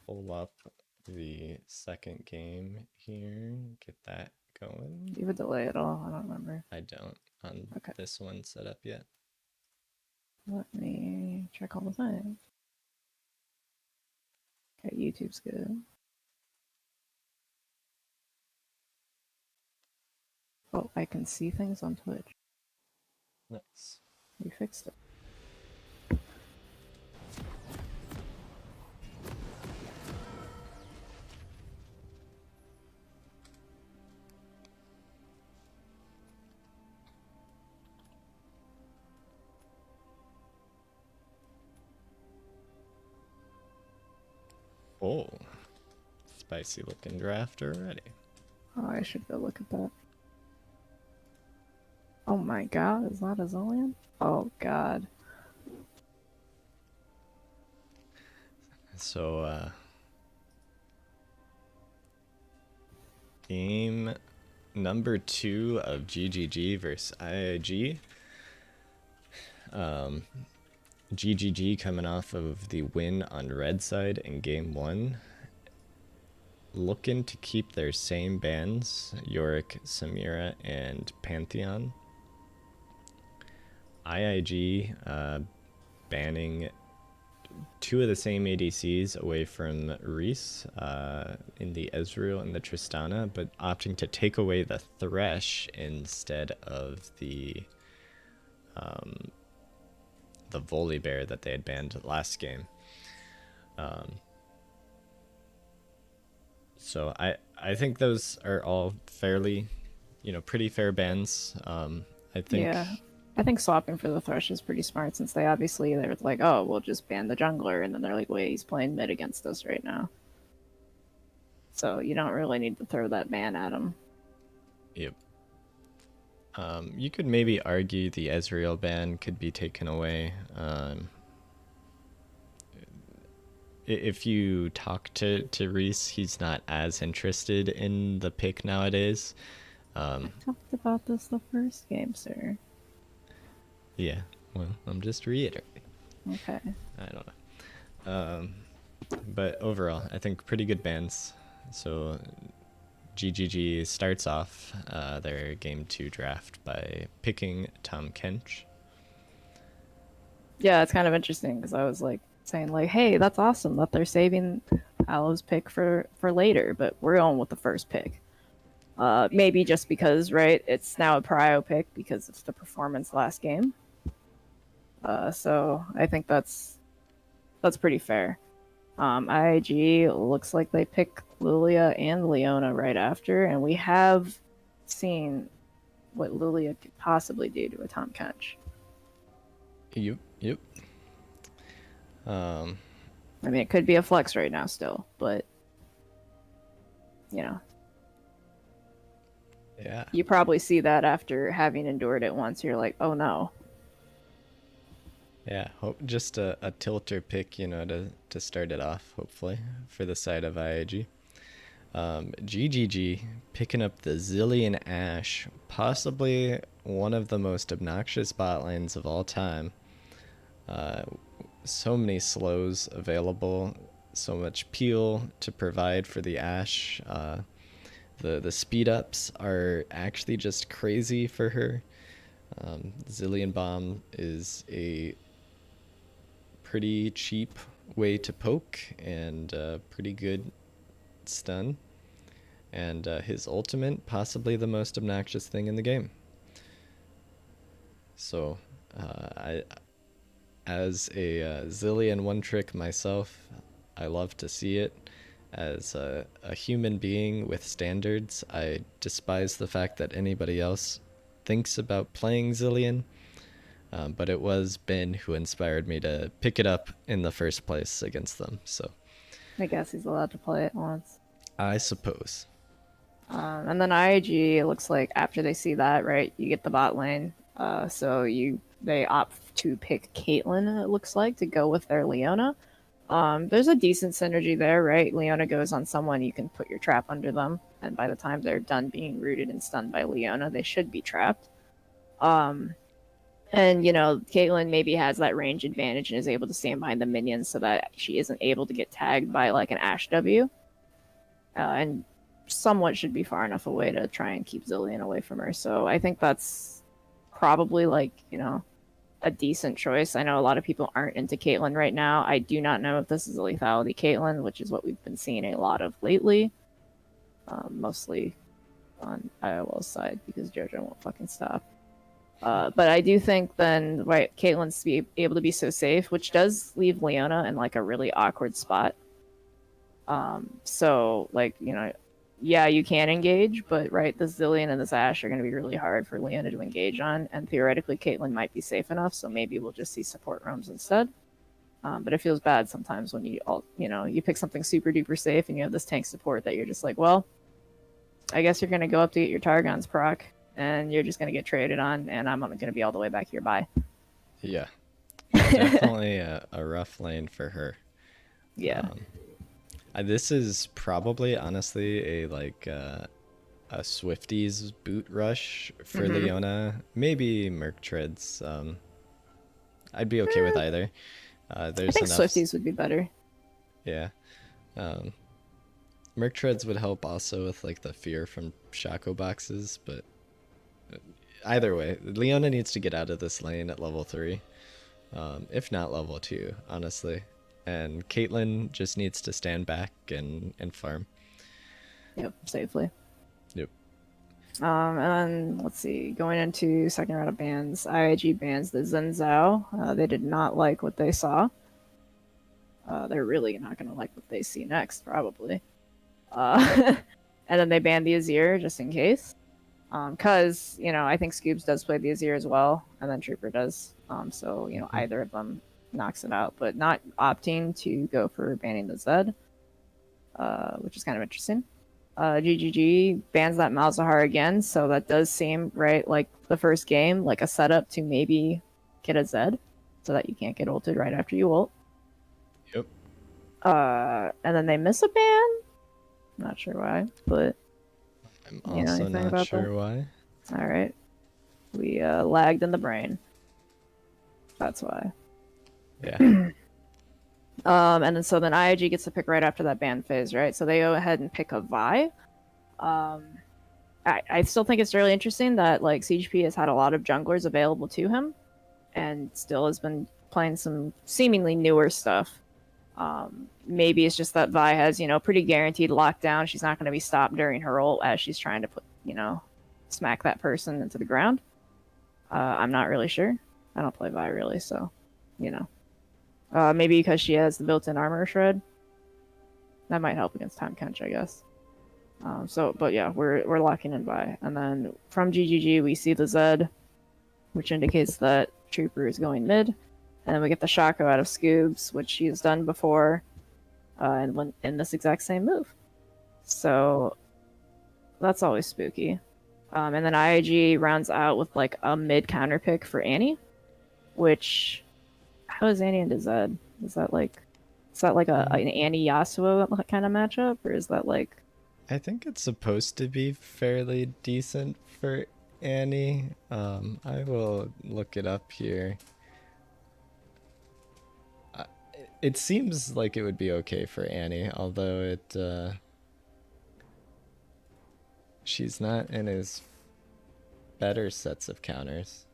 pull up the second game here, get that going. Do you have a delay at all? I don't remember. I don't on Okay. this one set up yet. Let me check all the things. Okay, YouTube's good. Oh, I can see things on Twitch. Nice. We fixed it. Oh, spicy looking draft already. Oh, I should go look at that. Oh my god, is that a Zillion? Oh god. So, game number 2 of GGG versus IIG. GGG coming off of the win on red side in game 1. Looking to keep their same bans, Yorick, Samira, and Pantheon. IIG banning 2 of the same ADCs away from Reese in the Ezreal and the Tristana, but opting to take away the Thresh instead of the Volibear that they had banned last game. So I think those are all fairly, pretty fair bans. I think, Yeah. I think swapping for the Thresh is pretty smart since they're like, oh, we'll just ban the jungler, and then they're like, wait, he's playing mid against us right now. So you don't really need to throw that ban at him. yep. You could maybe argue the Ezreal ban could be taken away. If you talk to Reese, he's not as interested in the pick nowadays. I talked about this the first game, sir. Yeah, well, I'm just reiterating. Okay. I don't know. But overall, I think pretty good bans. So GGG starts off their game 2 draft by picking Tom Kench. Yeah, it's kind of interesting because I was like saying like, hey, that's awesome that they're saving Paolo's pick for later, but we're going with the first pick. Maybe just because, right? It's now a prio pick because of the performance last game. So I think that's pretty fair. IIG looks like they pick Lilia and Leona right after, and we have seen what Lilia could possibly do to a Tom Kench. Yep, yep. I mean, it could be a flex right now still, but you know, Yeah. you probably see that after having endured it once. You're like, oh no. Yeah, just a tilter pick, to start it off, hopefully, for the side of IIG. GGG picking up the Zillion Ash, possibly one of the most obnoxious bot lanes of all time. So many slows available, so much peel to provide for the Ash. The speed ups are actually just crazy for her. Zillion Bomb is a pretty cheap way to poke and pretty good stun. And his ultimate, possibly the most obnoxious thing in the game. So, as a Zillion one trick myself, I love to see it. As a human being with standards, I despise the fact that anybody else thinks about playing Zillion. But it was Ben who inspired me to pick it up in the first place against them. So I guess he's allowed to play it once. I suppose. And then IIG, it looks like after they see that, right, you get the bot lane. So they opt to pick Caitlyn, it looks like, to go with their Leona. There's a decent synergy there, right? Leona goes on someone, you can put your trap under them, and by the time they're done being rooted and stunned by Leona, they should be trapped. And, Caitlyn maybe has that range advantage and is able to stand behind the minions so that she isn't able to get tagged by like an Ashe W. And somewhat should be far enough away to try and keep Zillion away from her. So I think that's probably like, a decent choice. I know a lot of people aren't into Caitlyn right now. I do not know if this is a lethality Caitlyn, which is what we've been seeing a lot of lately. Mostly on IOL's side because JoJo won't fucking stop. But I do think then, right, Caitlyn's to be able to be so safe, which does leave Leona in like a really awkward spot. So like, yeah, you can engage, but right, this Zillion and this Ashe are going to be really hard for Leona to engage on, and theoretically Caitlyn might be safe enough, so maybe we'll just see support roams instead. But it feels bad sometimes when you pick something super duper safe and you have this tank support that you're just like, well, I guess you're going to go up to get your Targon's proc, and you're just going to get traded on, and I'm going to be all the way back here. Bye. Yeah, definitely a rough lane for her. Yeah. This is probably honestly a Swifties boot rush for Leona. Maybe Merc Treads. I'd be okay with either. There's I think enough. Swifties would be better. Yeah. Merc Treads would help also with like the fear from Shaco boxes, but either way, Leona needs to get out of this lane at level 3. If not level 2, honestly. And Caitlyn just needs to stand back and farm. Yep, safely. Yep. And then, let's see, going into second round of bans, IIG bans the Zen Zhao. They did not like what they saw. They're really not going to like what they see next, probably. And then they banned the Azir, just in case. Because, I think Scoobs does play the Azir as well, and then Trooper does. So, either of them knocks it out, but not opting to go for banning the Zed, which is kind of interesting. GGG bans that Malzahar again, so that does seem, right, like the first game, like a setup to maybe get a Zed, so that you can't get ulted right after you ult. Yep. And then they miss a ban? Not sure why, but... I'm also not sure why. Alright. We lagged in the brain. That's why. Yeah. And then IIG gets to pick right after that ban phase, right? So they go ahead and pick a Vi. I still think it's really interesting that like CGP has had a lot of junglers available to him, and still has been playing some seemingly newer stuff. Maybe it's just that Vi has pretty guaranteed lockdown. She's not going to be stopped during her ult as she's trying to put smack that person into the ground. I'm not really sure. I don't play Vi really, so maybe because she has the built-in armor shred. That might help against time crunch, I guess. But yeah, we're locking in Vi. And then from GGG, we see the Zed, which indicates that Trooper is going mid. And then we get the Shaco out of Scoobs, which she's done before, and in this exact same move. So that's always spooky. And then IIG rounds out with like a mid counter pick for Annie, which... How is Annie into Zed? Is that like an Annie Yasuo kind of matchup, or is that like? I think it's supposed to be fairly decent for Annie. I will look it up here. It seems like it would be okay for Annie, although she's not in his better sets of counters.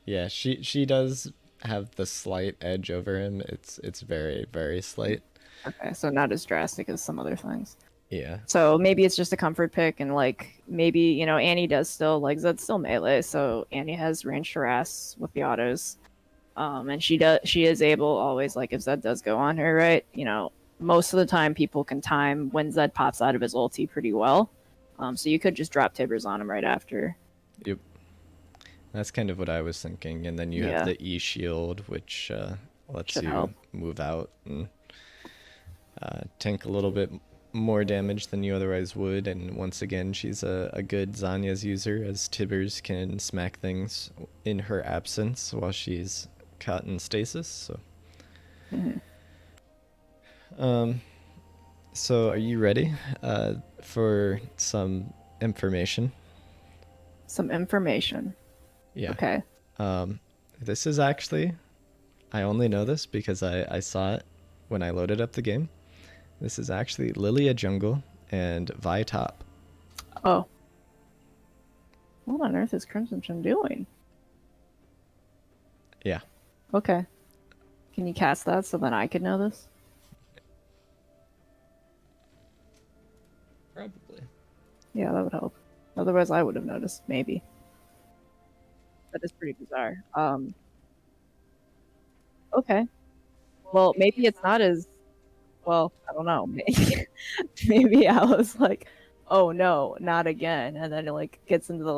Yeah, she does have the slight edge over him. It's very, very slight. Okay, so not as drastic as some other things. Yeah. So maybe it's just a comfort pick, and like maybe Annie does still like Zed's still melee, so Annie has range harass with the autos, and she is able always, like, if Zed does go on her, right? Most of the time people can time when Zed pops out of his ulti pretty well, so you could just drop Tibbers on him right after. Yep. That's kind of what I was thinking. And then you have the E shield, which lets you help move out and tank a little bit more damage than you otherwise would. And once again, she's a good Zanya's user, as Tibbers can smack things in her absence while she's caught in stasis. So, so are you ready for some information? Some information. Yeah. Okay. This is actually, I only know this because I saw it when I loaded up the game. This is actually Lilia jungle and Vi top. Oh. What on earth is Crimson Chin doing? Yeah. Okay. Can you cast that so then I could know this? Probably. Yeah, that would help. Otherwise, I would have noticed, maybe. That is pretty bizarre. Okay. Well, maybe it's not as well. I don't know. Maybe I was like, "Oh no, not again!" And then it like gets into the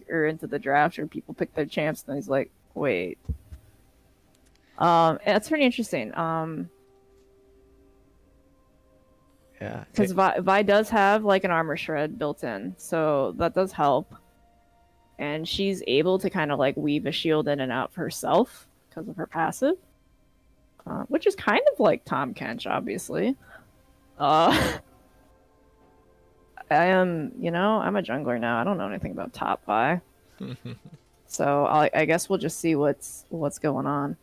or into the draft, or people pick their champs, and he's like, "Wait." It's pretty interesting. Yeah. Because Vi does have like an armor shred built in, so that does help. And she's able to kind of like weave a shield in and out for herself because of her passive, which is kind of like Tom Kench, obviously. I am, I'm a jungler now. I don't know anything about top Vi, so I guess we'll just see what's going on.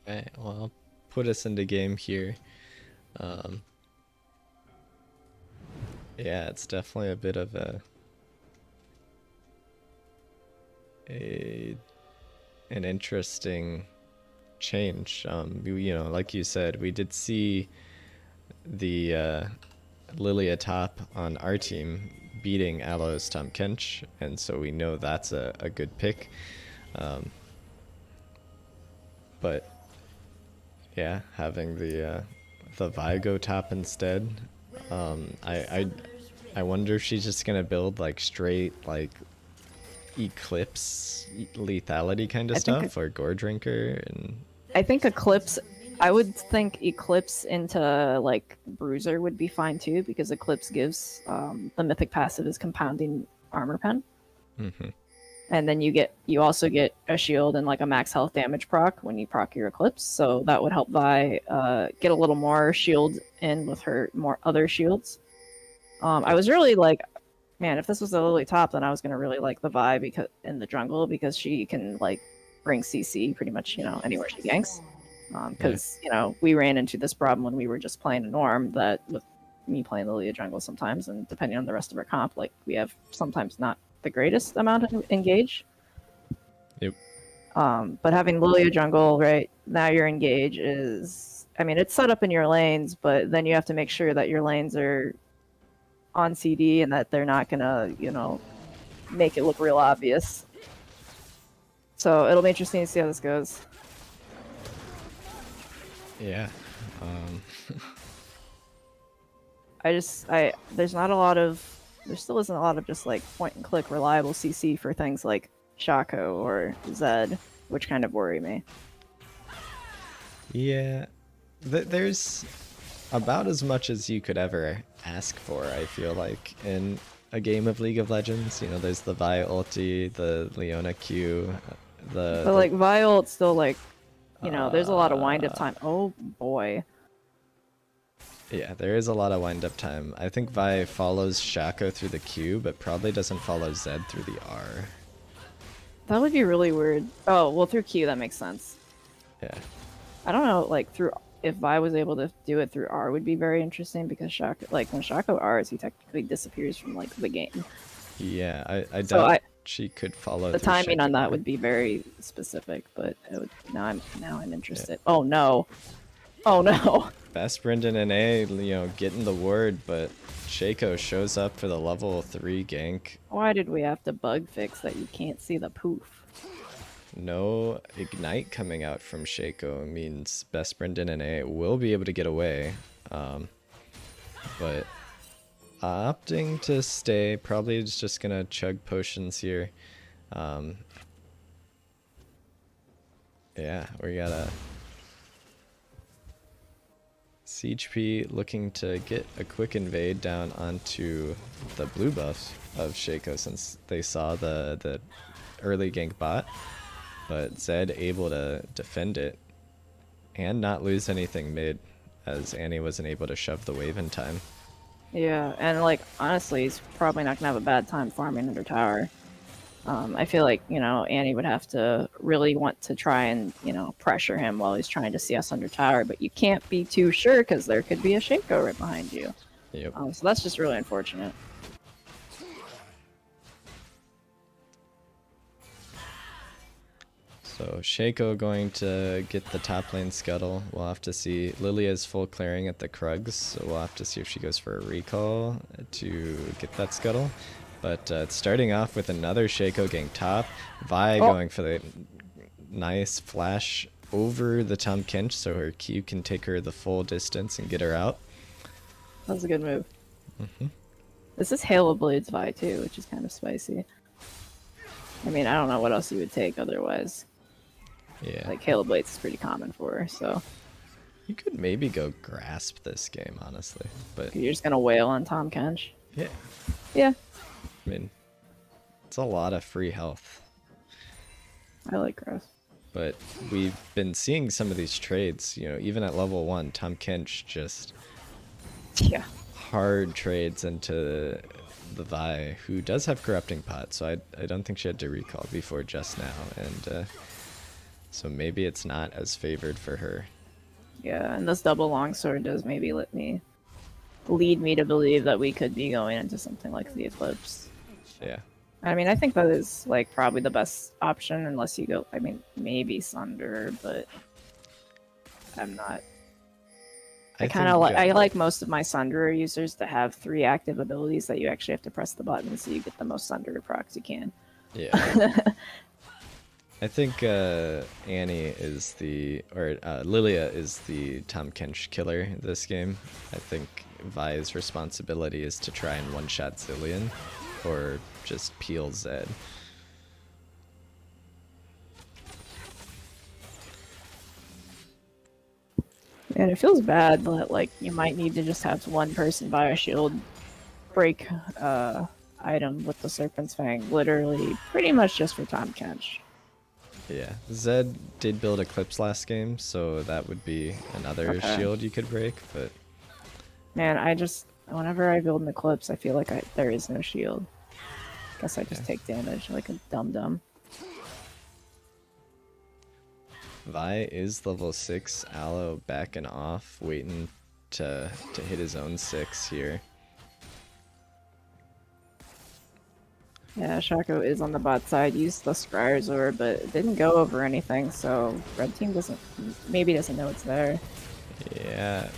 Okay, well, I'll put us into game here. Um, yeah, it's definitely a bit of an interesting change. Like you said, we did see the Lilia top on our team beating Aloes Tom Kench, and so we know that's a good pick. But yeah, having the Vigo top instead, I wonder if she's just gonna build like straight like Eclipse lethality kind of stuff, or Gore Drinker, and I think Eclipse. I would think Eclipse into like Bruiser would be fine too, because Eclipse gives the mythic passive is compounding armor pen, and then you also get a shield and like a max health damage proc when you proc your Eclipse, so that would help Vi get a little more shield in with her more other shields. I was really like, man, if this was a Lily top, then I was gonna really like the Vi because in the jungle, because she can like bring CC pretty much anywhere she ganks. Because we ran into this problem when we were just playing a norm, that with me playing Lilia jungle sometimes, and depending on the rest of our comp, like we have sometimes not the greatest amount of engage. Yep. But having Lilia jungle right now, your engage is, I mean, it's set up in your lanes, but then you have to make sure that your lanes are on CD and that they're not gonna make it look real obvious. So it'll be interesting to see how this goes. Yeah. There's not a lot of, there still isn't a lot of just like point and click reliable CC for things like Shaco or Zed, which kind of worry me. Yeah, there's about as much as you could ever ask for, I feel like, in a game of League of Legends. There's the Vi ulti, the Leona Q, but like Vi ult still like, there's a lot of wind up time. Oh boy. Yeah, there is a lot of wind up time. I think Vi follows Shaco through the Q, but probably doesn't follow Zed through the R. That would be really weird. Oh, well, through Q, that makes sense. Yeah. I don't know, like, if Vi was able to do it through R would be very interesting, because Shaco, like, when Shaco Rs, he technically disappears from, like, the game. Yeah, I doubt she could follow the timing Shaco on that R. would be very specific, but now I'm interested. Yeah. Oh, no. Oh, no. Best Brendan and A, getting the word, but Shaco shows up for the level 3 gank. Why did we have to bug fix that you can't see the poof? No Ignite coming out from Shaco means Best Brendan and A will be able to get away. But opting to stay, probably is just gonna chug potions here. Yeah, we got a CHP looking to get a quick invade down onto the blue buff of Shaco, since they saw the early gank bot, but Zed able to defend it and not lose anything mid, as Annie wasn't able to shove the wave in time. Yeah, and like honestly, he's probably not gonna have a bad time farming under tower. I feel like, Annie would have to really want to try and, pressure him while he's trying to CS under tower, but you can't be too sure because there could be a Shaco right behind you. Yep. So that's just really unfortunate. So Shaco going to get the top lane scuttle. We'll have to see. Lilia's full clearing at the Krugs, so we'll have to see if she goes for a recall to get that scuttle. But it's starting off with another Shaco getting top. Vi going for the nice flash over the Tom Kench so her Q can take her the full distance and get her out. That was a good move. Mm-hmm. This is Halo Blades Vi too, which is kind of spicy. I mean, I don't know what else you would take otherwise. Yeah. Like, Halo Blades is pretty common for her, so. You could maybe go Grasp this game, honestly. But You're just going to wail on Tom Kench? yeah. Yeah. I mean, it's a lot of free health. I like Grasp. But we've been seeing some of these trades, even at level 1, Tom Kench just hard trades into the Vi, who does have Corrupting Pot, so I don't think she had to recall before just now, and so maybe it's not as favored for her. Yeah, and this double longsword does maybe lead me to believe that we could be going into something like the Eclipse. Yeah. I mean, I think that is probably the best option unless you go, maybe Sunder, but I'm not. I like most of my Sunderer users to have 3 active abilities that you actually have to press the button so you get the most Sunderer procs you can. Yeah. I think Annie is Lilia is the Tom Kench killer this game. I think Vi's responsibility is to try and one-shot Zilean or just peel Zed. And it feels bad that you might need to just have one person buy a shield break item with the Serpent's Fang, literally pretty much just for Tom Kench. Yeah, Zed did build Eclipse last game, so that would be another shield you could break, but... Man, whenever I build an Eclipse, I feel like there is no shield. Guess I just take damage like a dum-dum. Vi is level 6, Aloe backing off, waiting to hit his own 6 here. Yeah, Shaco is on the bot side, used the Scryer's Orb, but it didn't go over anything, so red team doesn't know it's there. Yeah.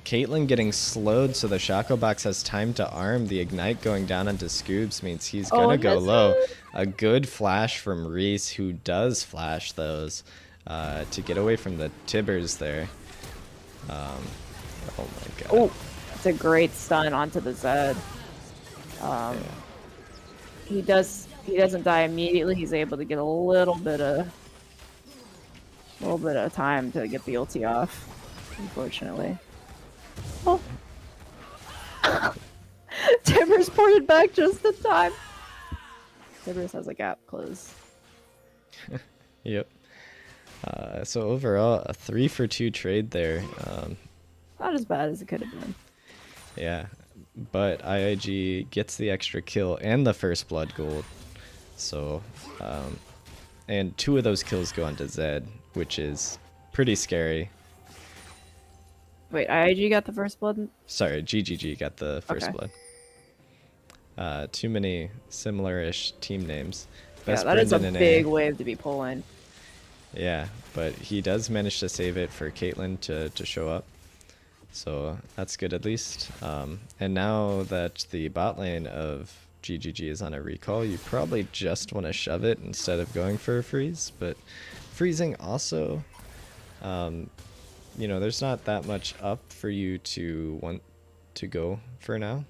Caitlyn getting slowed, so the Shaco box has time to arm. The Ignite going down onto Scoobs means he's gonna go low. A good flash from Reese, who does flash those to get away from the Tibbers there. Oh my god. Oh, that's a great stun onto the Zed. Yeah. He doesn't die immediately. He's able to get a little bit of time to get the ulti off, unfortunately. Oh. Tibbers ported back just in time. Tibbers has a gap close. Yep. So overall, a 3-for-2 trade there. Not as bad as it could have been. Yeah, but IIG gets the extra kill and the first blood gold. So, and 2 of those kills go onto Zed, which is pretty scary. Wait, IIG got the first blood? Sorry, GGG got the first blood. Too many similar-ish team names. Best that is a big wave to be pulling. Yeah, but he does manage to save it for Caitlyn to show up. So that's good at least. And now that the bot lane of GGG is on a recall, you probably just want to shove it instead of going for a freeze. But freezing also, there's not that much up for you to want to go for now.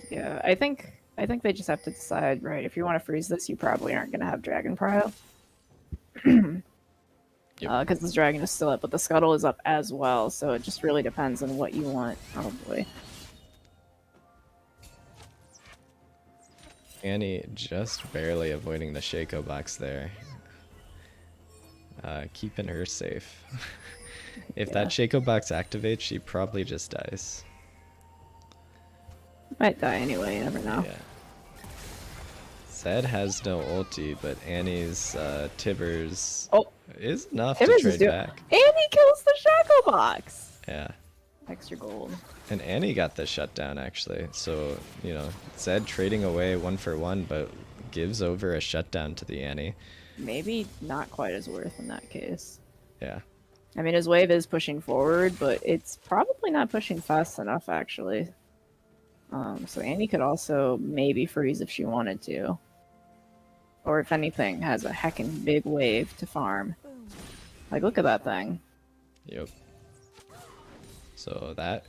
Yeah, I think they just have to decide, right? If you want to freeze this, you probably aren't going to have Dragon Prio. Because this dragon is still up, but the scuttle is up as well, so it just really depends on what you want, probably. Annie just barely avoiding the Shaco box there. Keeping her safe. If that Shaco box activates, she probably just dies. Might die anyway, you never know. Yeah. Zed has no ulti, but Annie's Tibbers Oh, is enough to Tibbers is trade doing. back. Annie kills the Shackle Box. Yeah. Extra gold. And Annie got the shutdown actually. So, you know, Zed trading away 1-for-1, but gives over a shutdown to the Annie. Maybe not quite as worth in that case. Yeah. I mean, his wave is pushing forward, but it's probably not pushing fast enough, actually. So Annie could also maybe freeze if she wanted to. Or if anything, has a heckin' big wave to farm. Like, look at that thing. Yep. So that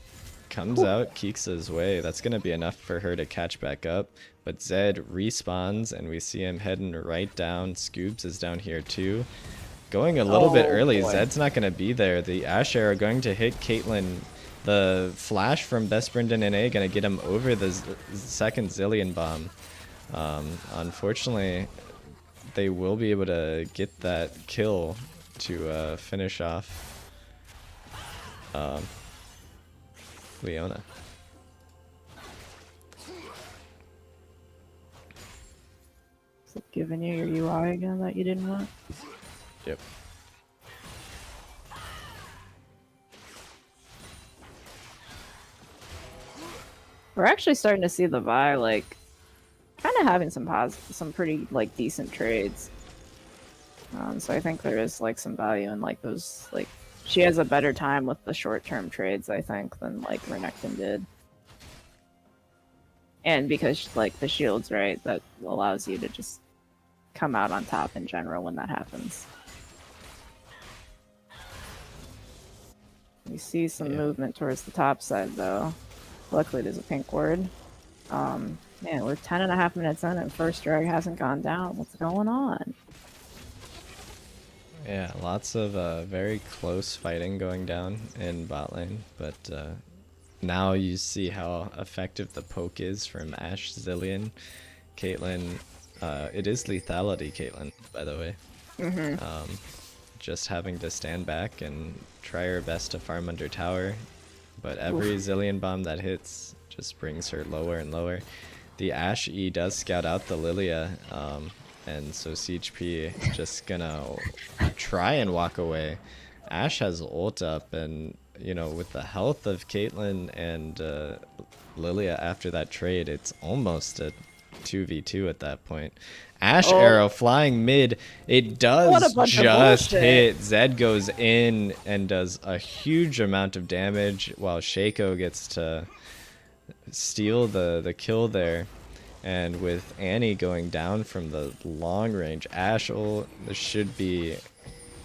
comes out Keeksa's way. That's going to be enough for her to catch back up. But Zed respawns, and we see him heading right down. Scoobs is down here too. Going a little bit early. Boy. Zed's not going to be there. The Ashe arrow going to hit Caitlyn. The flash from Best Brendan and A going to get him over the second Zillion bomb. Unfortunately, they will be able to get that kill to finish off Leona. Is it giving you your UI again that you didn't want? Yep. We're actually starting to see the Vi, like, kind of having some pretty, like, decent trades. So I think there is, like, some value in, like, those, like, she has a better time with the short-term trades, I think, than, like, Renekton did. And because, like, the shield's right, that allows you to just come out on top in general when that happens. We see some movement towards the top side, though. Luckily, there's a pink ward. Man, we're 10.5 minutes in and first drag hasn't gone down. What's going on? Yeah, lots of very close fighting going down in bot lane, but now you see how effective the poke is from Ashe, Zillion, Caitlyn. It is lethality, Caitlyn, by the way. Just having to stand back and try her best to farm under tower, but every Zillion bomb that hits just brings her lower and lower. The Ashe E does scout out the Lilia, and so CHP just gonna try and walk away. Ashe has ult up, and you know, with the health of Caitlyn and Lilia after that trade, it's almost a 2v2 at that point. Ashe arrow flying mid. It does just hit. Zed goes in and does a huge amount of damage while Shaco gets to steal the kill there. And with Annie going down from the long range, Ashe ult, there should be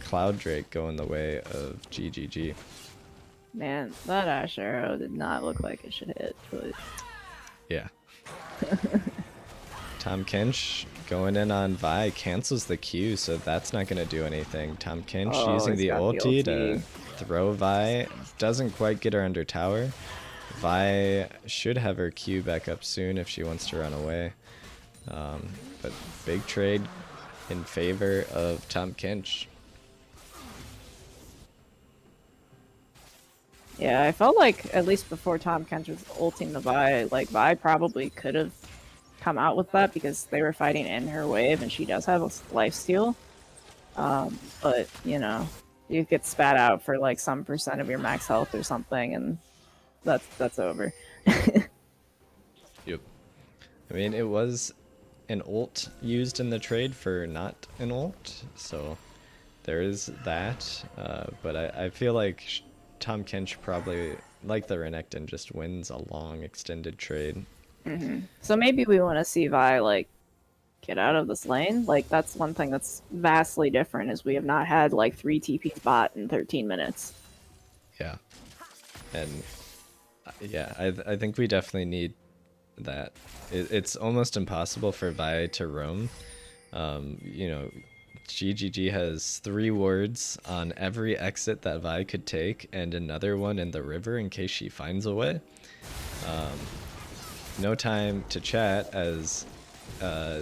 Cloud Drake going the way of GGG. Man, that Ashe arrow did not look like it should hit, but... Yeah. Tom Kench going in on Vi cancels the Q, so that's not going to do anything. Tom Kench using the ulti to throw Vi. Doesn't quite get her under tower. Vi should have her Q back up soon if she wants to run away. But big trade in favor of Tom Kench. Yeah, I felt like, at least before Tom Kench was ulting the Vi, like, Vi probably could have come out with that because they were fighting in her wave and she does have a lifesteal. But, you know, you get spat out for, like, some percent of your max health or something, and that's over. Yep. I mean, it was an ult used in the trade for not an ult, so there is that. But I feel like Tom Kench probably, like the Renekton, just wins a long extended trade. So maybe we want to see Vi, like, get out of this lane. Like, that's one thing that's vastly different, is we have not had, like, 3 TPs bot in 13 minutes. Yeah. And yeah, I think we definitely need that. It's almost impossible for Vi to roam. You know, GGG has 3 wards on every exit that Vi could take, and another one in the river in case she finds a way. No time to chat as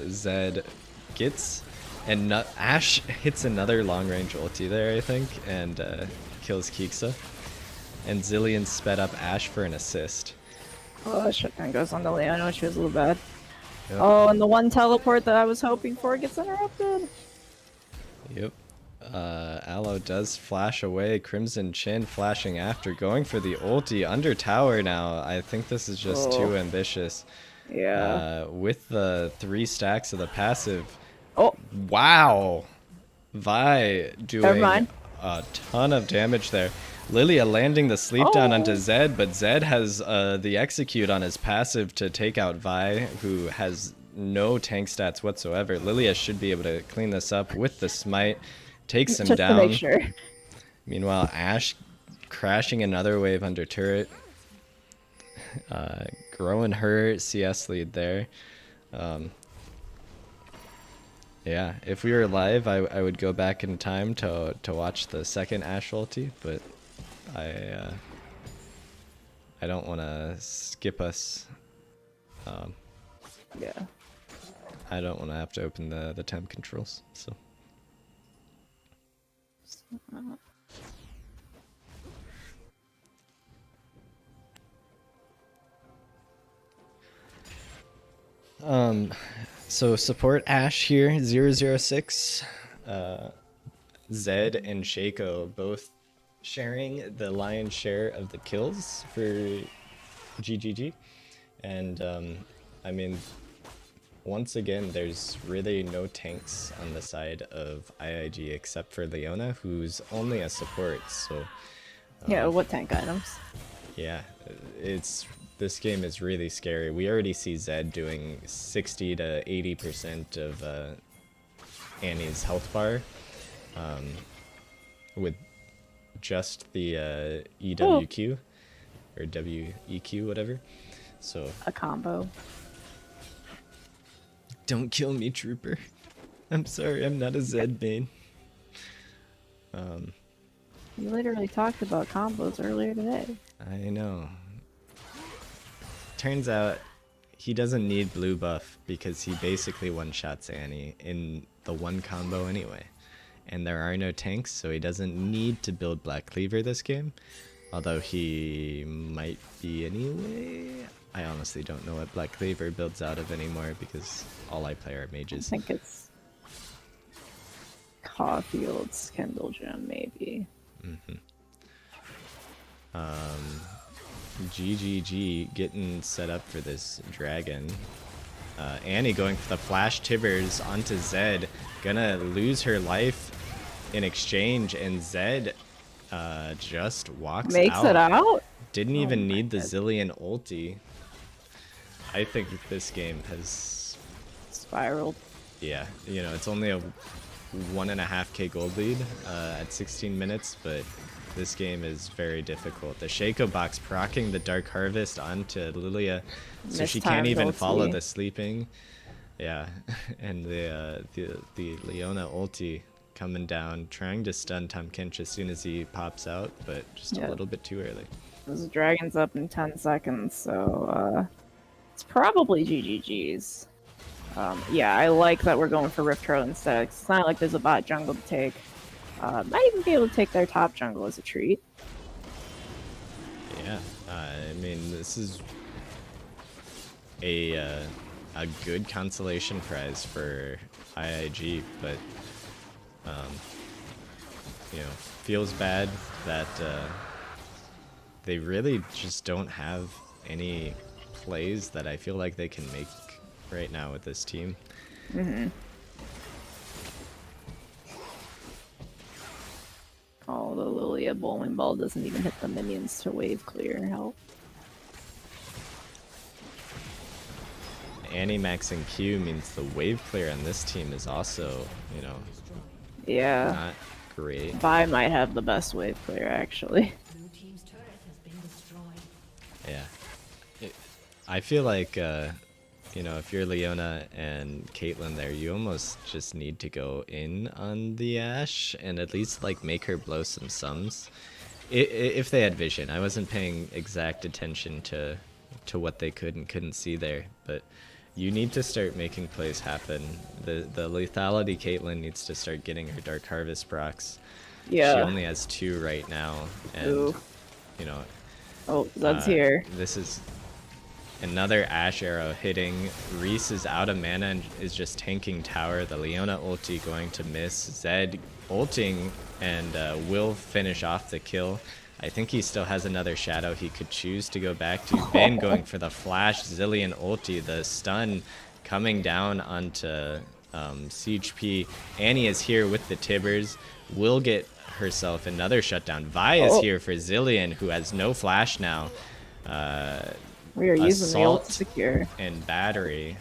Zed gets, and Ashe hits another long range ulti there, I think, and kills Keeksa. And Zillion sped up Ashe for an assist. Oh, that shit kind of goes on to Leona, which was a little bad. Yep. Oh, and the one teleport that I was hoping for gets interrupted. Yep. Aloe does flash away. Crimson Chin flashing after, going for the ulti under tower now. I think this is just too ambitious. Yeah. With the 3 stacks of the passive. Oh, Wow. Vi never doing mind. a ton of damage there. Lilia landing the sleep down onto Zed, but Zed has the execute on his passive to take out Vi, who has no tank stats whatsoever. Lilia should be able to clean this up with the smite, takes him Just to make down. sure. Meanwhile, Ashe crashing another wave under turret, growing her CS lead there. Yeah, if we were live, I would go back in time to watch the second Ashe ulti, but I don't want to skip us. Yeah. I don't want to have to open the temp controls. So so support Ashe here 006. Zed and Shaco both sharing the lion's share of the kills for GGG, and I mean, once again, there's really no tanks on the side of IIG except for Leona, who's only a support. So Yeah, what tank items? yeah, this game is really scary. We already see Zed doing 60 to 80% of Annie's health bar with just the EWQ or WEQ, whatever. So A combo. don't kill me, Trooper. I'm sorry, I'm not a Zed main. You literally talked about combos earlier today. I know. Turns out he doesn't need blue buff because he basically one-shots Annie in the one combo anyway. And there are no tanks, so he doesn't need to build Black Cleaver this game. Although he might be anyway. I honestly don't know what Black Cleaver builds out of anymore because all I play are I mages. think it's Caulfield's Kindle Gem, maybe. GGG getting set up for this dragon. Annie going for the flash tibbers onto Zed. Gonna lose her life in exchange, and Zed just walks Makes out. it out? Didn't Oh even my need the God. Zillion ulti. I think this game has, Spiraled. yeah, you know, it's only a 1.5k gold lead at 16 minutes, but this game is very difficult. The Shaco box proccing the Dark Harvest onto Lilia, so she can't Mistimed even follow ulti. the sleeping. Yeah, and the Leona ulti coming down, trying to stun Tom Kench as soon as he pops out, but just a Yeah. little bit too early. This dragon's up in 10 seconds, so it's probably GGG's. Yeah, I like that we're going for Rift Herald instead. It's not like there's a bot jungle to take. Might even be able to take their top jungle as a treat. Yeah, I mean, this is a good consolation prize for IIG, but you know, feels bad that they really just don't have any plays that I feel like they can make right now with this team. Oh, the Lilia bowling ball doesn't even hit the minions to wave clear. Help. Annie maxing Q means the wave clear on this team is also, you know, Yeah. not great. Vi might have the best wave clear, actually. Blue team's turret has been destroyed. Yeah. I feel like, you know, if you're Leona and Caitlyn there, you almost just need to go in on the Ashe and at least, like, make her blow some sums. If they had vision. I wasn't paying exact attention to what they could and couldn't see there, but you need to start making plays happen. The lethality Caitlyn needs to start getting her Dark Harvest procs. Yeah. She only has 2 right now, and, Ooh. you know, Oh, Zed's here. this is Another Ashe arrow hitting. Reese is out of mana and is just tanking tower. The Leona ulti going to miss. Zed ulting and will finish off the kill. I think he still has another shadow he could choose to go back to. Ben going for the flash. Zillion ulti. The stun coming down onto Siege P. Annie is here with the Tibbers. Will get herself another shutdown. Vi is here for Zillion, who has no flash now. We are using the ult to Assault secure. and battery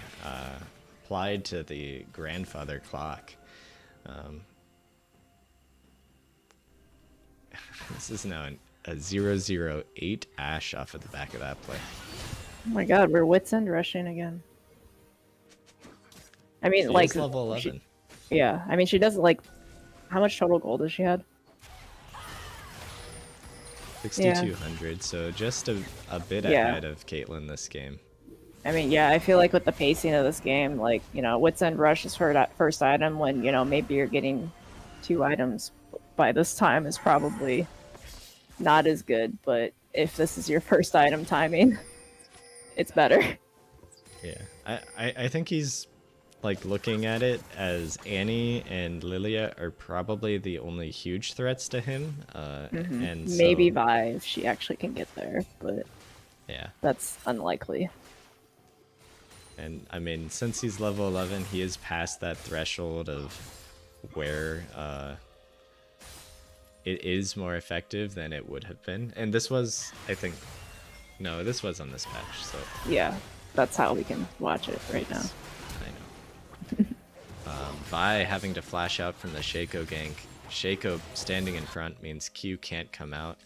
applied to the grandfather clock. This is now a 0-0-8 Ashe off of the back of that play. Oh my god, we're Wits End rushing again. I mean, She like, is level 11. yeah, I mean, she doesn't like. How much total gold does she had? 6,200, so just a bit ahead of Caitlyn this game. I mean, yeah, I feel like with the pacing of this game, like, you know, Wits End Rush is her first item when, you know, maybe you're getting 2 items by this time is probably not as good, but if this is your first item timing, it's better. Yeah, I think he's like looking at it as Annie and Lilia are probably the only huge threats to him, and so, Maybe Vi if she actually can get there, but yeah. that's unlikely. And I mean, since he's level 11, he is past that threshold of where it is more effective than it would have been. And this was, I think, no, this was on this patch, so. Yeah, that's how we can watch it right now. I know. Vi having to flash out from the Shaco gank. Shaco standing in front means Q can't come out.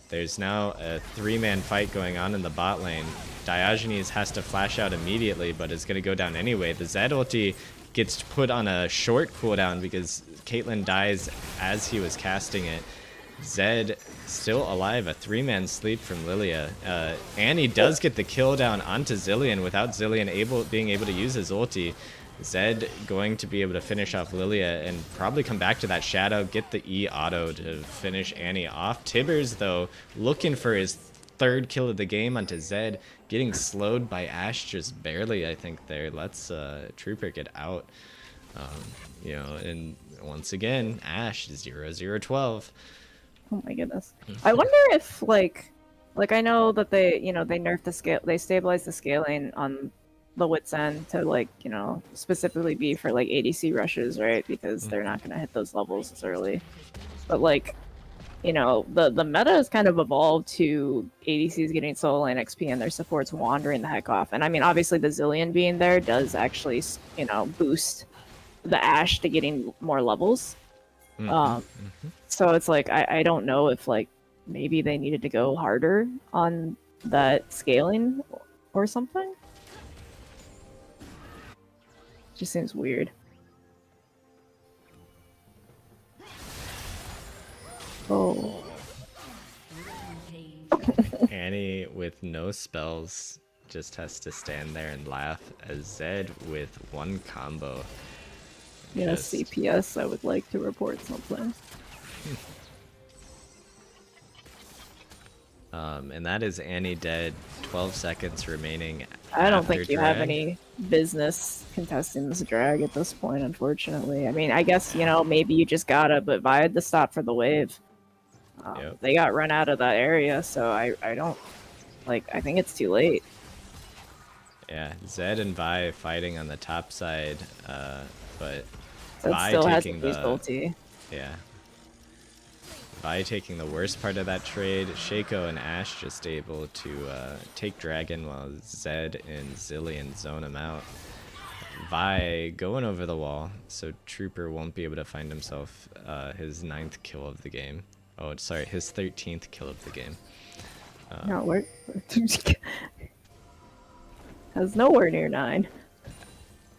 There's now a 3-man fight going on in the bot lane. Diogenes has to flash out immediately, but is going to go down anyway. The Zed ulti gets put on a short cooldown because Caitlyn dies as he was casting it. Zed still alive, a 3-man sleep from Lilia. Annie does get the kill down onto Zillion without Zillion being able to use his ulti. Zed going to be able to finish off Lilia and probably come back to that shadow, get the E auto to finish Annie off. Tibbers, though, looking for his 3rd kill of the game onto Zed, getting slowed by Ashe just barely, I think, there. Let's Trooper get out. You know, and once again, Ashe 0-0-12. Oh my goodness. I wonder if, like I know that they, you know, they nerfed the scale, they stabilized the scaling on the Wits End to, like, you know, specifically be for like ADC rushes, right? Because they're not going to hit those levels as early. But, like, you know, the meta has kind of evolved to ADCs getting solo lane XP and their supports wandering the heck off. And I mean, obviously the Zillion being there does actually, you know, boost the Ashe to getting more levels. So it's like, I don't know if, like, maybe they needed to go harder on that scaling or something. Just seems weird. Oh. Annie with no spells just has to stand there and laugh as Zed with 1 combo. Yes, CPS, I would like to report something. And that is Annie dead. 12 seconds remaining. I don't think you have drag. any business contesting this drag at this point, unfortunately. I mean, I guess, you know, maybe you just gotta, but Vi had to stop for the wave. Yep. They got run out of that area, so I don't, like, I think it's too late. Yeah, Zed and Vi fighting on the top side, but So it Vi still taking hasn't used ulti. Yeah. Vi taking the worst part of that trade. Shaco and Ashe just able to take Dragon while Zed and Zillion zone him out. Vi going over the wall, so Trooper won't be able to find himself his 9th kill of the game. Oh, sorry, his 13th kill of the game. No, where? Has nowhere near 9.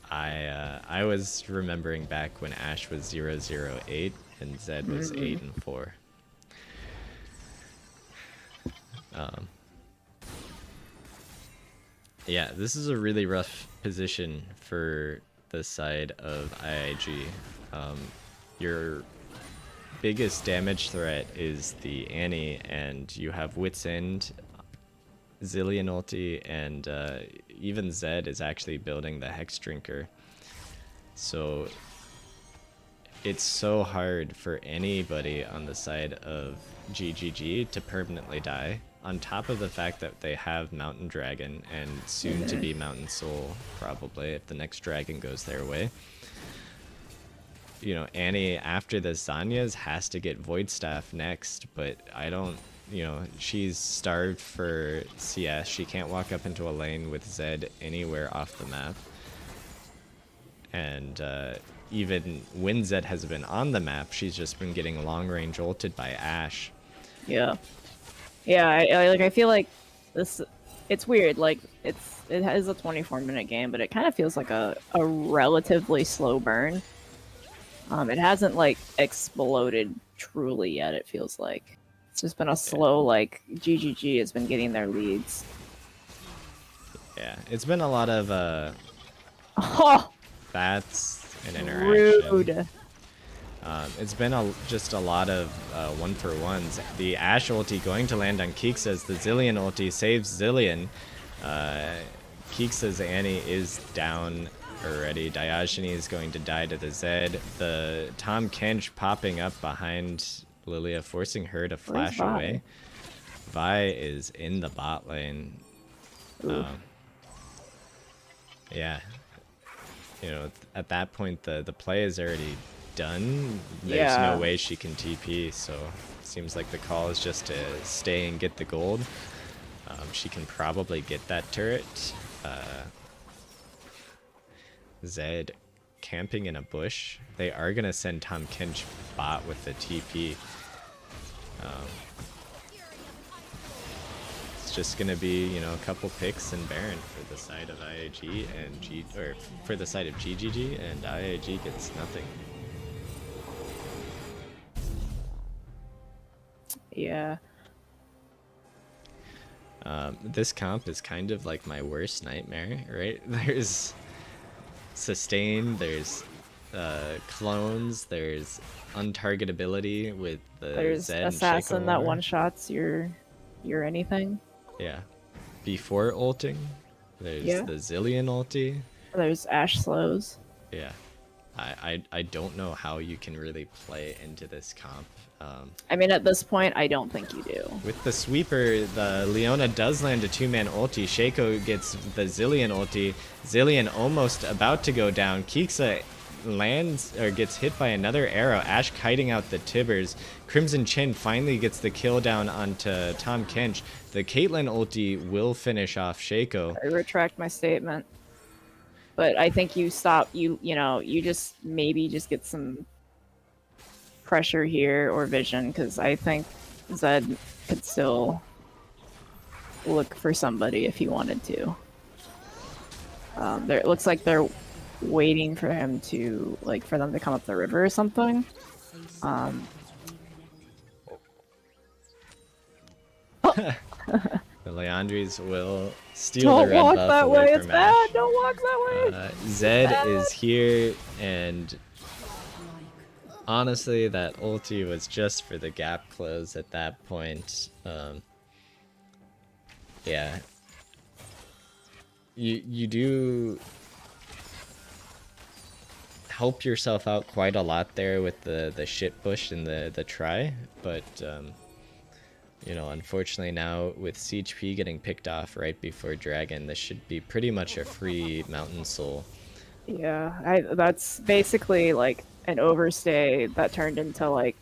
I was remembering back when Ashe was 0-0-8 and Zed was 8-4. Yeah, this is a really rough position for the side of IIG. Your biggest damage threat is the Annie, and you have Wits End Zillion ulti, and even Zed is actually building the Hex Drinker. So it's so hard for anybody on the side of GGG to permanently die, on top of the fact that they have Mountain Dragon and soon to be Mountain Soul, probably, if the next dragon goes their way. You know, Annie, after the Zanya's, has to get Void Staff next, but I don't, you know, she's starved for CS. She can't walk up into a lane with Zed anywhere off the map. And even when Zed has been on the map, she's just been getting long range ulted by Ashe. Yeah. Yeah, I feel like this, it's weird, like, it has a 24-minute game, but it kind of feels like a relatively slow burn. It hasn't, like, exploded truly yet, it feels like. It's just been a slow, like, GGG has been getting their leads. Yeah, it's been a lot of Oh! bats and interaction. Rude! It's been just a lot of one-for-ones. The Ashe ulti going to land on Keeksa's. The Zillion ulti saves Zillion. Keeksa's Annie is down already. Diogenes is going to die to the Zed. The Tahm Kench popping up behind Lilia, forcing her to flash away. Vi is in the bot lane. Yeah. You know, at that point, the play is already done. There's no way she can TP, so seems like the call is just to stay and get the gold. She can probably get that turret. Zed camping in a bush. They are going to send Tahm Kench bot with the TP. It's just going to be, you know, a couple picks and Baron for the side of IIG and for the side of GGG, and IIG gets nothing. Yeah. This comp is kind of like my worst nightmare, right? There's sustain, there's clones, there's untargetability with the There's Zed and assassin that Shaco. one-shots your anything. Yeah. Before ulting, there's the Zillion ulti. There's Ashe slows. Yeah. I don't know how you can really play into this comp. I mean, at this point, I don't think you do. With the sweeper, the Leona does land a two-man ulti. Shaco gets the Zillion ulti. Zillion almost about to go down. Keeksa lands or gets hit by another arrow. Ashe kiting out the Tibbers. Crimson Chin finally gets the kill down onto Tahm Kench. The Caitlyn ulti will finish off Shaco. I retract my statement. But I think you stop, you know, you just maybe just get some pressure here or vision, because I think Zed could still look for somebody if he wanted to. It looks like they're waiting for him to, like, for them to come up the river or something. The Leandries will steal the red Don't walk buff that away way, from it's Ashe. bad! Don't walk that way! Zed is here, and honestly, that ulti was just for the gap close at that point. Yeah. You do help yourself out quite a lot there with the shit bush and the try, but you know, unfortunately now with CHP getting picked off right before Dragon, this should be pretty much a free Mountain Soul. Yeah, that's basically like an overstay that turned into like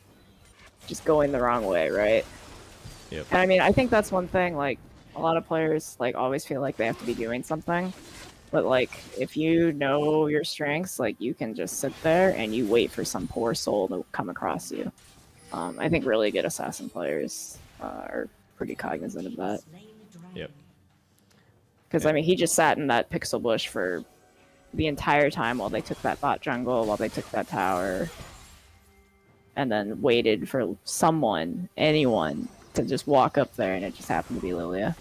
just going the wrong way, right? Yep. And I mean, I think that's one thing, like a lot of players like always feel like they have to be doing something, but like if you know your strengths, like you can just sit there and you wait for some poor soul to come across you. I think really good assassin players are pretty cognizant of that. Yep. Because I mean, he just sat in that pixel bush for the entire time while they took that bot jungle, while they took that tower, and then waited for someone, anyone, to just walk up there, and it just happened to be Lilia.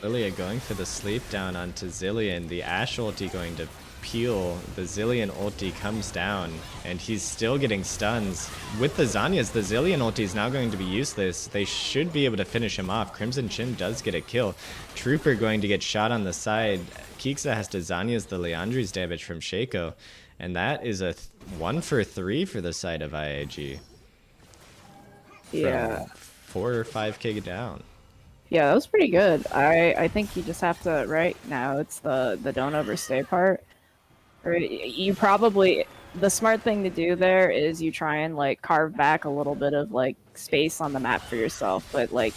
Lilia going for the sleep down onto Zillion. The Ashe ulti going to peel, the Zilean ulti comes down, and he's still getting stuns. With the Zanyas, the Zilean ulti is now going to be useless. They should be able to finish him off. Crimson Chin does get a kill. Trooper going to get shot on the side. Kiksa has to Zanyas the Leandri's damage from Shaco, and that is a 1 for 3 for the side of IIG. Yeah. 4 or 5k down. Yeah, that was pretty good. I think you just have to, right now it's the don't overstay part. Right? You probably, the smart thing to do there is you try and like carve back a little bit of like space on the map for yourself, but like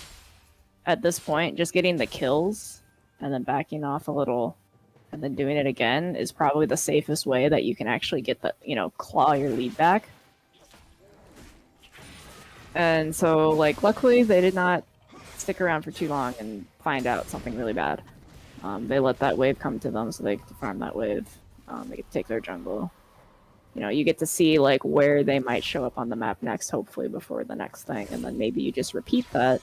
at this point just getting the kills and then backing off a little and then doing it again is probably the safest way that you can actually get the, you know, claw your lead back. And so like luckily they did not stick around for too long and find out something really bad. They let that wave come to them so they get to farm that wave. They get to take their jungle. You know, you get to see like where they might show up on the map next, hopefully before the next thing, and then maybe you just repeat that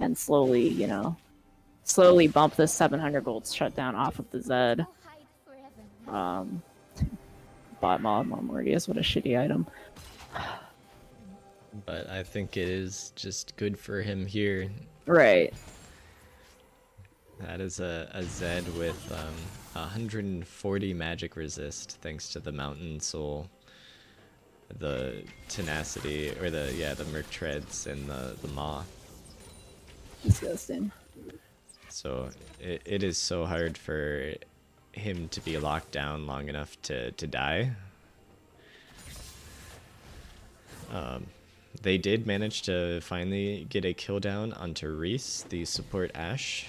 and slowly, you know, slowly bump this 700 gold shutdown off of the Zed. Bot mob on Morbius, what a shitty item. But I think it is just good for him here. Right. That is a Zed with 140 magic resist thanks to the Mountain Soul, the Tenacity, or the Merc Treads, and the Maw. Disgusting. So it is so hard for him to be locked down long enough to die. They did manage to finally get a kill down onto Reese, the support Ashe.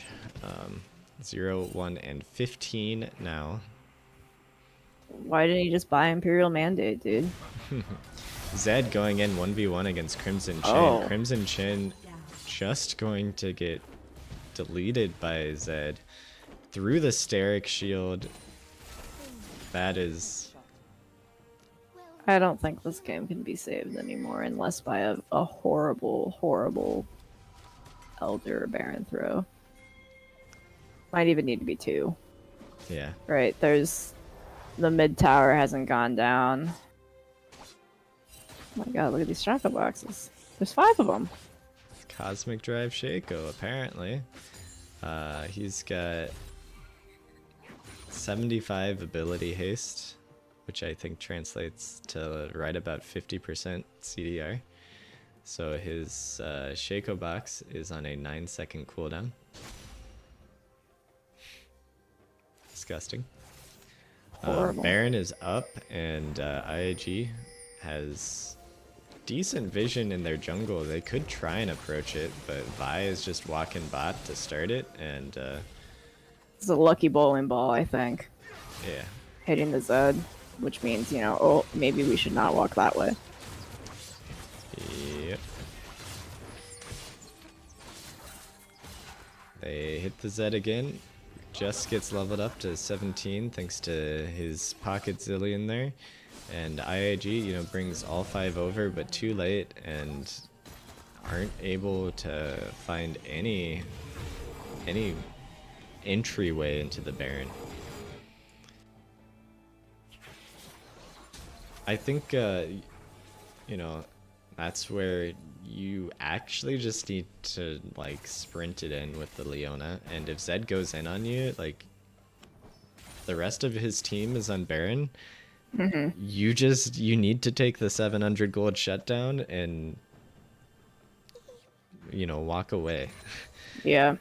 0, 1, and 15 now. Why didn't you just buy Imperial Mandate, dude? Zed going in 1v1 against Crimson Chin. Oh. Crimson Chin just going to get deleted by Zed through the Steric Shield. That is... I don't think this game can be saved anymore unless by a horrible, horrible Elder or Baron throw. Might even need to be 2. Yeah. Right, there's... The mid tower hasn't gone down. Oh my god, look at these Shaco boxes. There's 5 of them. Cosmic Drive Shaco, apparently. He's got 75 ability haste, which I think translates to right about 50% CDR. So his Shaco box is on a 9-second cooldown. Disgusting. Baron is up, and IIG has decent vision in their jungle. They could try and approach it, but Vi is just walking bot to start it, and It's a lucky bowling ball, I think. yeah. Hitting the Zed, which means, you know, oh, maybe we should not walk that way. Yep. They hit the Zed again. Just gets leveled up to 17 thanks to his pocket Zilean there. And IIG, you know, brings all 5 over, but too late, and aren't able to find any entryway into the Baron. I think, you know, that's where you actually just need to, like, sprint it in with the Leona. And if Zed goes in on you, like, the rest of his team is on Baron. Mm-hmm. You need to take the 700 gold shutdown and, you know, walk away. Yeah.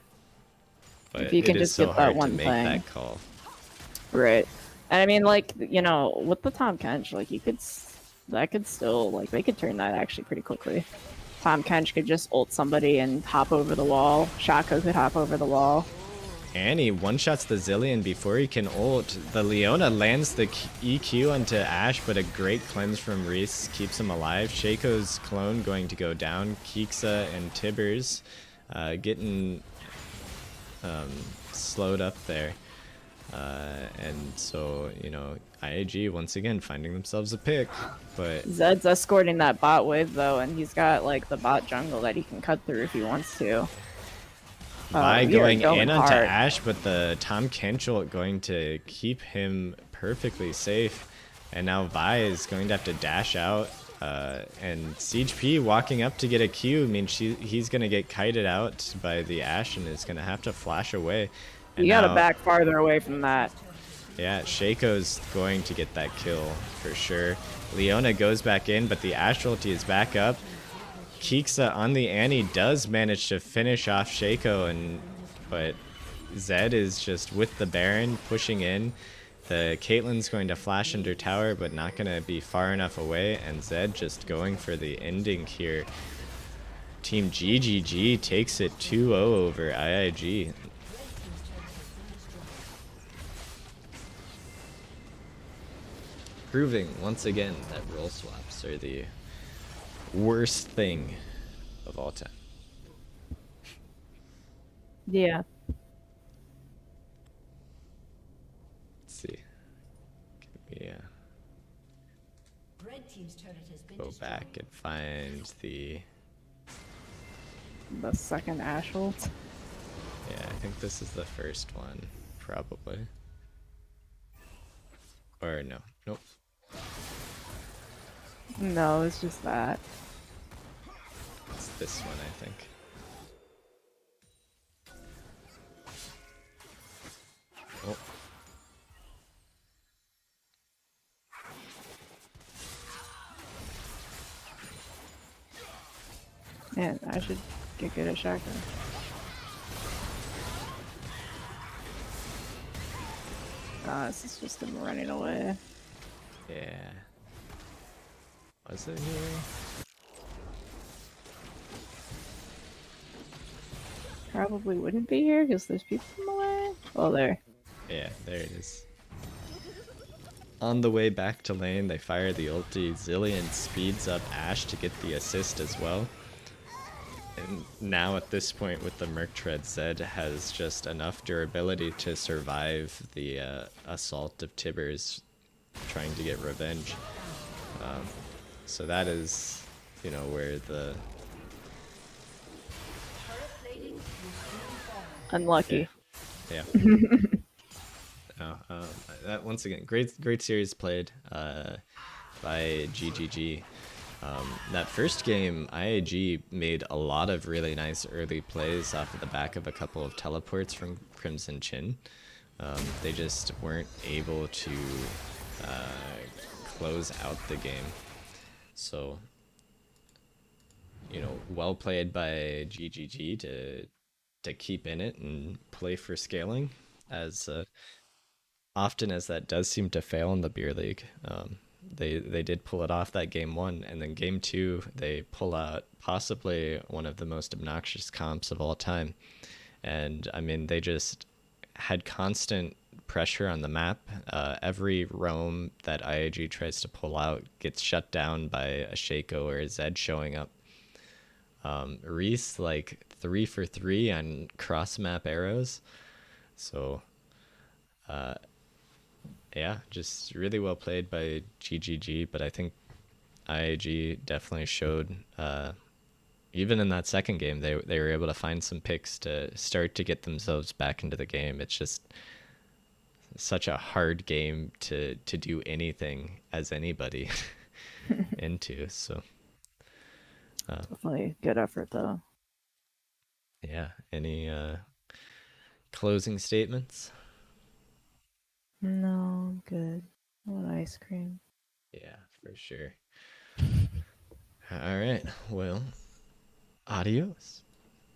But If you can it is just so get hard that one to make thing. that call. Right. And I mean, like, you know, with the Tom Kench, like, you could, that could still, like, they could turn that actually pretty quickly. Tom Kench could just ult somebody and hop over the wall. Shaco could hop over the wall. And he one-shots the Zilean before he can ult. The Leona lands the EQ onto Ashe, but a great cleanse from Reese keeps him alive. Shaco's clone going to go down. Kiksa and Tibbers getting slowed up there. And so, you know, IIG once again finding themselves a pick, but Zed's escorting that bot wave, though, and he's got, like, the bot jungle that he can cut through if he wants to. by We are going in onto hard. Ashe, but the Tom Kench ult going to keep him perfectly safe. And now Vi is going to have to dash out. And Siege P walking up to get a Q means he's going to get kited out by the Ashe and is going to have to flash away. And You gotta now, back farther away from that. yeah, Shaco's going to get that kill for sure. Leona goes back in, but the Ashe ulti is back up. Kiksa on the Annie does manage to finish off Shaco, but Zed is just with the Baron pushing in. The Caitlyn's going to flash under tower, but not going to be far enough away, and Zed just going for the ending here. Team GGG takes it 2-0 over IIG. Proving once again that role swaps are the worst thing of all time. Yeah. Let's see. Give me Red team's turret has been go destroyed. back and find the. The second Ashe ult. Yeah, I think this is the first one, probably. Or no, nope. No, it's just that. It's this one, I think. Oh. Man, I should get good at shotgun. This is just him running away. Yeah. Was it here? Probably wouldn't be here because there's people in the way. Oh, there. Yeah, there it is. On the way back to lane, they fire the ulti. Zillion speeds up Ashe to get the assist as well. And now at this point with the Merc Tread, Zed has just enough durability to survive the assault of Tibbers trying to get revenge. So that is, you know, where the... Unlucky. Yeah. That once again, great series played by GGG. That first game, IIG made a lot of really nice early plays off of the back of a couple of teleports from Crimson Chin. They just weren't able to close out the game. So, you know, well played by GGG to keep in it and play for scaling, as often as that does seem to fail in the beer league. They did pull it off that game one, and then game two they pull out possibly one of the most obnoxious comps of all time. And I mean, they just had constant pressure on the map. Every roam that IIG tries to pull out gets shut down by a Shaco or a Zed showing up. Reese like 3 for 3 on cross map arrows. So yeah, just really well played by GGG, but I think IIG definitely showed, even in that second game, they were able to find some picks to start to get themselves back into the game. It's just such a hard game to do anything as anybody into. So Definitely good effort, though. yeah, any closing statements? No, I'm good. I want ice cream. Yeah, for sure. All right, well, adios.